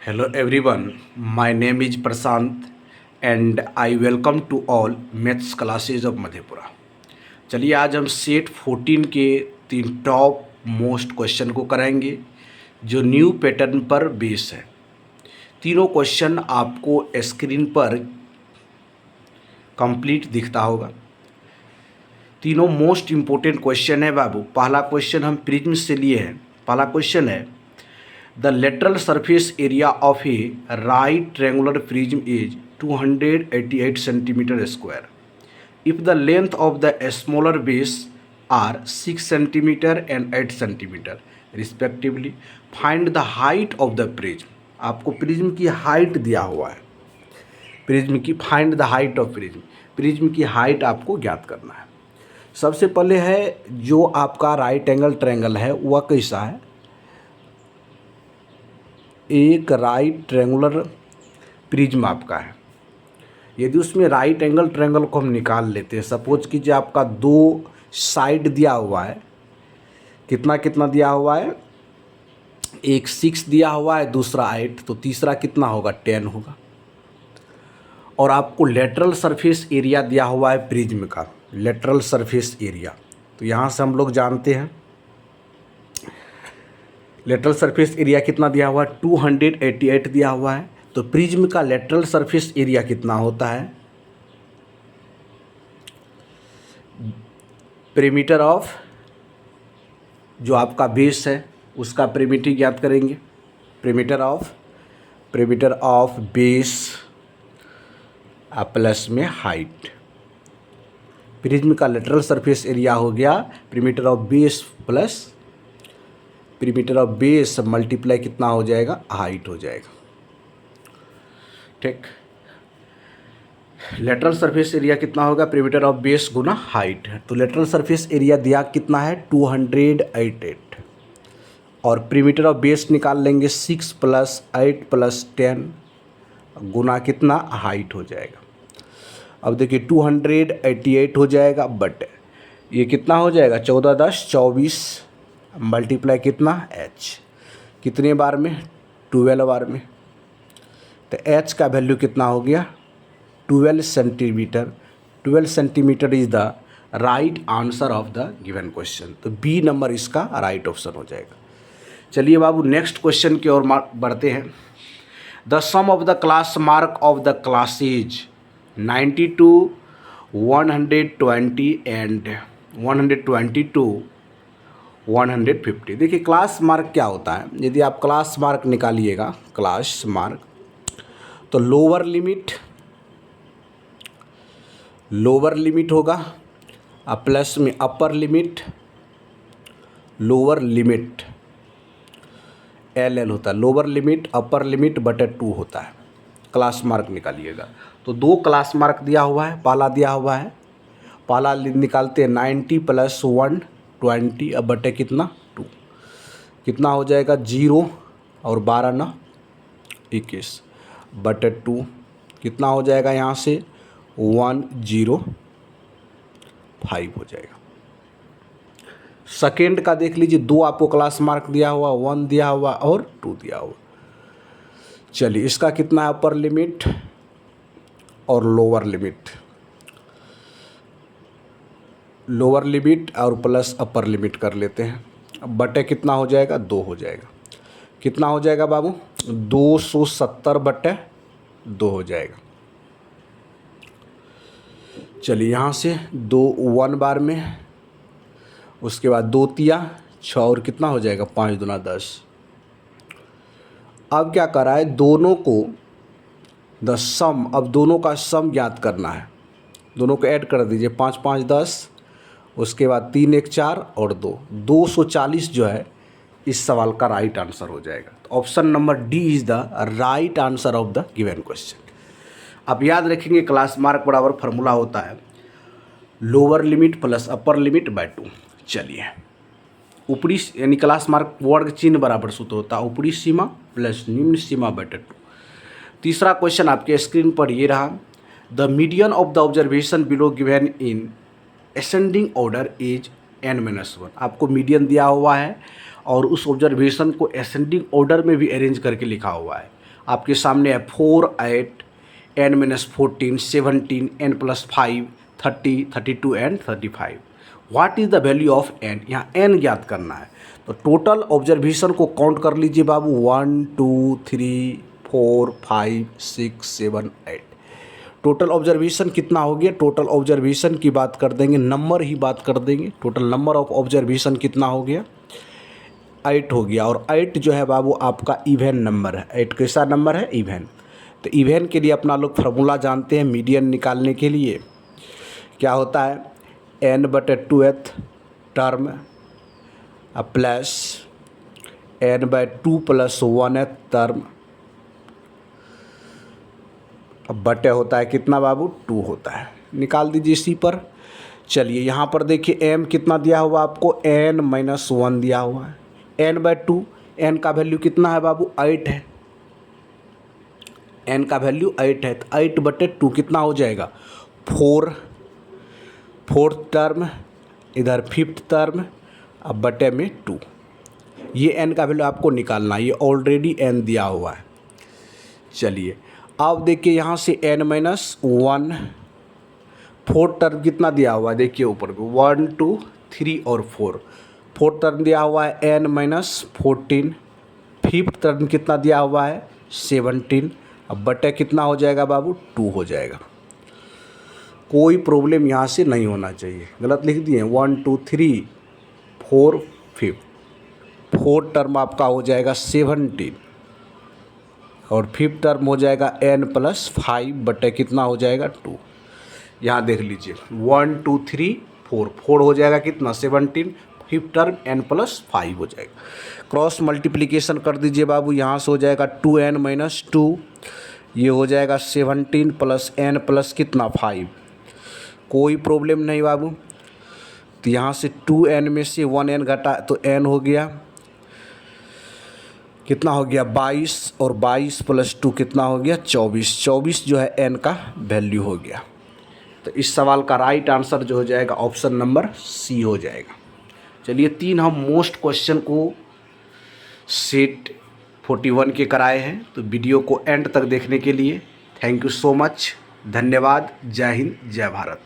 Hello everyone, my name is Prashant and I welcome to all maths classes of Madhepura. चलिए आज हम set 14 के 3 top most question को कराएंगे जो न्यू पैटर्न पर बेस है। तीनों क्वेश्चन आपको स्क्रीन पर कंप्लीट दिखता होगा। तीनों मोस्ट इम्पोर्टेंट क्वेश्चन है बाबू। पहला क्वेश्चन हम प्रिज्म से लिए हैं। पहला क्वेश्चन है The lateral surface area of a right triangular prism is 288 centimeter square. If the length of the smaller base are 6 centimeter and 8 centimeter respectively, find the height of the prism. आपको prism की height दिया हुआ है। Prism की find the height of prism. Prism की height आपको ज्ञात करना है। सबसे पहले है जो आपका राइट एंगल ट्रायंगल है वह कैसा है। एक राइट ट्रायंगुलर प्रिज्म आपका है। यदि उसमें राइट एंगल ट्रायंगल को हम निकाल लेते हैं, सपोज कीजिए आपका दो साइड दिया हुआ है। कितना कितना दिया हुआ है, एक 6 दिया हुआ है, दूसरा 8, तो तीसरा कितना होगा 10 होगा। और आपको लेटरल सरफेस एरिया दिया हुआ है प्रिज्म का, लेटरल सरफेस एरिया। तो यहाँ से हम लोग जानते हैं लेटरल सरफेस एरिया कितना दिया हुआ है, 288 दिया हुआ है। तो प्रिज्म का लेटरल सरफेस एरिया कितना होता है, पेरीमीटर ऑफ जो आपका बेस है उसका पेरीमीटर ज्ञात करेंगे। पेरीमीटर ऑफ बेस प्लस में हाइट। प्रिज्म का लेटरल सरफेस एरिया हो गया perimeter of base plus perimeter of base multiply कितना हो जाएगा, हाइट हो जाएगा। ठीक, लेटरल सरफेस एरिया कितना होगा, perimeter of base Guna height है। तो लेटरल सरफेस एरिया दिया कितना है 288 और पेरीमीटर ऑफ बेस निकाल लेंगे 6 + 8 + 10 गुना कितना हाइट हो जाएगा। अब देखिए 288 हो जाएगा बट ये कितना हो जाएगा 14 × 10 = 24 मल्टीप्लाई कितना h, कितने बार में 12 बार में। तो h का वैल्यू कितना हो गया 12 centimetre. 12 centimetre is the right answer of the given question. तो बी नंबर इसका राइट ऑप्शन हो जाएगा। चलिए बाबू नेक्स्ट क्वेश्चन की ओर बढ़ते हैं। The sum of the class mark of the classes 92, 120 and 122 150। देखिए क्लास मार्क क्या होता है। यदि आप क्लास मार्क निकालिएगा, क्लास मार्क, तो लोअर लिमिट होगा प्लस में upper limit, lower limit LL होता है। लोअर लिमिट अपर लिमिट बटे 2 होता है। क्लास मार्क निकालिएगा तो 2 क्लास मार्क दिया हुआ है। पहला दिया हुआ है, पहला निकालते हैं 90 + 120 अब बटे कितना 2, कितना हो जाएगा 0 और 12 × 21 बटे 2 कितना हो जाएगा यहाँ से 105 हो जाएगा। सेकेंड का देख लीजिए, 2 आपको क्लास मार्क दिया हुआ, 1 दिया हुआ और 2 दिया हुआ। चलिए इसका कितना है अपर लिमिट और लोअर लिमिट और प्लस अपर लिमिट कर लेते हैं। अब बटे कितना हो जाएगा 2 हो जाएगा। कितना हो जाएगा बाबू 270 बटे 2 हो जाएगा। चलिए यहाँ से 2 1 बार में, उसके बाद 2 तिया 6 और कितना हो जाएगा 5 दूना 10। अब क्या करा है दोनों को द सम, अब दोनों का सम ज्ञात करना है। दोनों को ऐड कर दीजिए 5 5 10, उसके बाद 3 1 4 और 2 240 जो है इस सवाल का राइट आंसर हो जाएगा। तो option number D is the right answer of the given question. आप याद रखेंगे क्लास मार्क बराबर फार्मूला होता है lower limit plus upper limit by 2। चलिए ऊपरी यानी क्लास मार्क वर्ग चिन्ह बराबर सूत्र होता है ऊपरी सीमा प्लस निम्न सीमा बटे 2। तीसरा क्वेश्चन आपके स्क्रीन पर ये रहा। The median of the observation below given in ascending order is n-1। आपको मीडियन दिया हुआ है और उस ऑब्जर्वेशन को असेंडिंग ऑर्डर में भी अरेंज करके लिखा हुआ है। आपके सामने है 4 8 n minus 14 17 n plus 5 30 32 and 35। What is the value of n? यहाँ n ज्ञात करना है। तो टोटल ऑब्जर्वेशन को काउंट कर लीजिए बाबू, 1 2 3 4 5 6 7 8। टोटल ऑब्जर्वेशन कितना हो गया? टोटल ऑब्जर्वेशन की बात कर देंगे, नंबर ही बात कर देंगे। टोटल नंबर ऑफ ऑब्जर्वेशन कितना हो गया? 8 हो गया। और 8 जो है बाबू आपका इवन नंबर है। 8 कैसा नंबर है? इवन। तो इवन के लिए अपना लोग फार्मूला जानते हैं मीडियन निकालने के लिए। क्या होता है? n/2th term plus n/2 + 1th term अब बटे होता है कितना बाबू? 2 होता है। निकाल दीजिए इसी पर। चलिए यहाँ पर देखिए m कितना दिया हुआ आपको? n - 1 दिया हुआ है। n/2, n का वैल्यू कितना है बाबू? 8 है। n का वैल्यू 8 है तो 8/2 कितना हो जाएगा? 4। 4th टर्म इधर 5th टर्म अब बटे में 2। ये n का वैल्यू आपको निकालना है, ये ऑलरेडी n दिया हुआ है। चलिए अब देखिए यहाँ से n - 1, 4th टर्म कितना दिया हुआ है? देखिए ऊपर को 1 2 3 और 4। 4th टर्म दिया हुआ है n - 14। 5th टर्म कितना दिया हुआ है? 17। अब बटे कितना हो जाएगा बाबू? 2 हो जाएगा। कोई प्रॉब्लम यहाँ से नहीं होना चाहिए। गलत लिख दिए 1 2 3 4 5। 4th टर्म आपका हो जाएगा 17 और 5th टर्म हो जाएगा n + 5 बटे कितना हो जाएगा? 2। यहाँ देख लीजिए 1 2 3 4। 4 हो जाएगा कितना? 17। 5th टर्म n + 5 हो जाएगा। क्रॉस मल्टीप्लिकेशन कर दीजिए बाबू। यहाँ से हो जाएगा 2n - 2, ये हो जाएगा 17 + n प्लस कितना? 5। कोई प्रॉब्लम नहीं बाबू। तो यहाँ से 2n में से 1n घटा तो n हो गया कितना? हो गया 22 और 22 + 2 कितना हो गया? 24। 24 जो है n का वैल्यू हो गया। तो इस सवाल का राइट आंसर जो हो जाएगा ऑप्शन नंबर सी हो जाएगा। चलिए 3 हम मोस्ट क्वेश्चन को सेट 41 के कराए हैं। तो वीडियो को एंड तक देखने के लिए थैंक यू सो मच। धन्यवाद। जय हिंद, जय भारत।